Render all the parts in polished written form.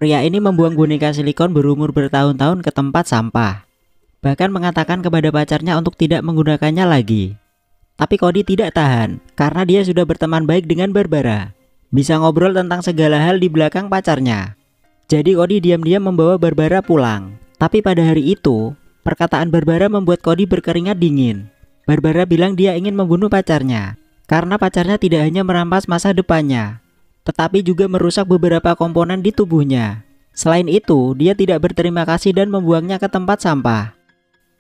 Pria ini membuang boneka silikon berumur bertahun-tahun ke tempat sampah. Bahkan mengatakan kepada pacarnya untuk tidak menggunakannya lagi. Tapi Cody tidak tahan, karena dia sudah berteman baik dengan Barbara. Bisa ngobrol tentang segala hal di belakang pacarnya. Jadi Cody diam-diam membawa Barbara pulang. Tapi pada hari itu, perkataan Barbara membuat Cody berkeringat dingin. Barbara bilang dia ingin membunuh pacarnya, karena pacarnya tidak hanya merampas masa depannya, tetapi juga merusak beberapa komponen di tubuhnya. Selain itu, dia tidak berterima kasih dan membuangnya ke tempat sampah.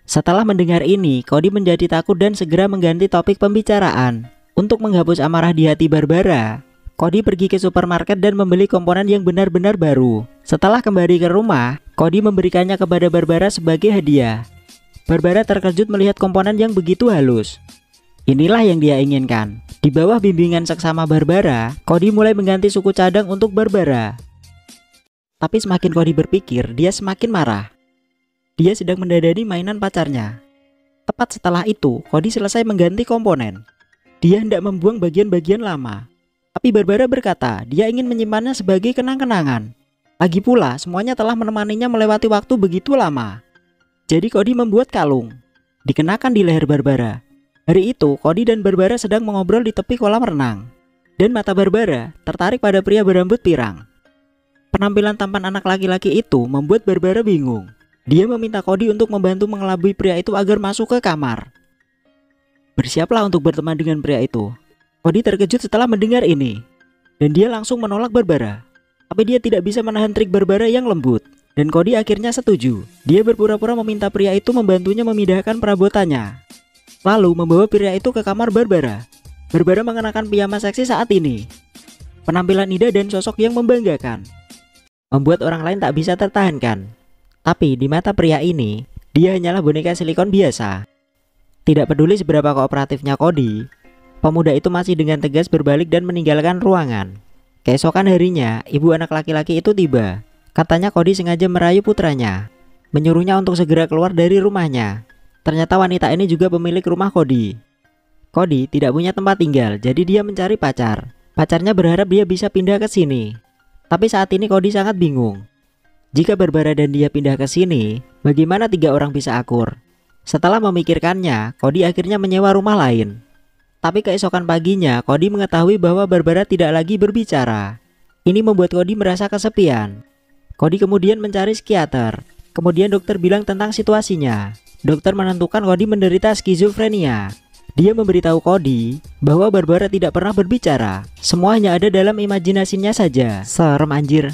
Setelah mendengar ini, Cody menjadi takut dan segera mengganti topik pembicaraan. Untuk menghapus amarah di hati Barbara, Cody pergi ke supermarket dan membeli komponen yang benar-benar baru. Setelah kembali ke rumah, Cody memberikannya kepada Barbara sebagai hadiah. Barbara terkejut melihat komponen yang begitu halus. Inilah yang dia inginkan. Di bawah bimbingan seksama Barbara, Cody mulai mengganti suku cadang untuk Barbara. Tapi semakin Cody berpikir, dia semakin marah. Dia sedang mendadani mainan pacarnya. Tepat setelah itu, Cody selesai mengganti komponen. Dia hendak membuang bagian-bagian lama. Tapi Barbara berkata, dia ingin menyimpannya sebagai kenang-kenangan. Lagi pula, semuanya telah menemaninya melewati waktu begitu lama. Jadi Cody membuat kalung, dikenakan di leher Barbara. Hari itu, Cody dan Barbara sedang mengobrol di tepi kolam renang. Dan mata Barbara tertarik pada pria berambut pirang. Penampilan tampan anak laki-laki itu membuat Barbara bingung. Dia meminta Cody untuk membantu mengelabui pria itu agar masuk ke kamar. Bersiaplah untuk berteman dengan pria itu. Cody terkejut setelah mendengar ini. Dan dia langsung menolak Barbara. Tapi dia tidak bisa menahan trik Barbara yang lembut. Dan Cody akhirnya setuju. Dia berpura-pura meminta pria itu membantunya memindahkan perabotannya. Lalu membawa pria itu ke kamar Barbara. Barbara mengenakan piyama seksi saat ini. Penampilan indah dan sosok yang membanggakan membuat orang lain tak bisa tertahankan. Tapi di mata pria ini, dia hanyalah boneka silikon biasa. Tidak peduli seberapa kooperatifnya Cody, pemuda itu masih dengan tegas berbalik dan meninggalkan ruangan. Keesokan harinya, ibu anak laki-laki itu tiba. Katanya Cody sengaja merayu putranya, menyuruhnya untuk segera keluar dari rumahnya. Ternyata wanita ini juga pemilik rumah Cody. Cody tidak punya tempat tinggal, jadi dia mencari pacar. Pacarnya berharap dia bisa pindah ke sini. Tapi saat ini Cody sangat bingung. Jika Barbara dan dia pindah ke sini, bagaimana 3 orang bisa akur? Setelah memikirkannya, Cody akhirnya menyewa rumah lain. Tapi keesokan paginya, Cody mengetahui bahwa Barbara tidak lagi berbicara. Ini membuat Cody merasa kesepian. Cody kemudian mencari psikiater. Kemudian dokter bilang tentang situasinya. Dokter menentukan Cody menderita skizofrenia. Dia memberitahu Cody bahwa Barbara tidak pernah berbicara. Semuanya ada dalam imajinasinya saja. Serem anjir.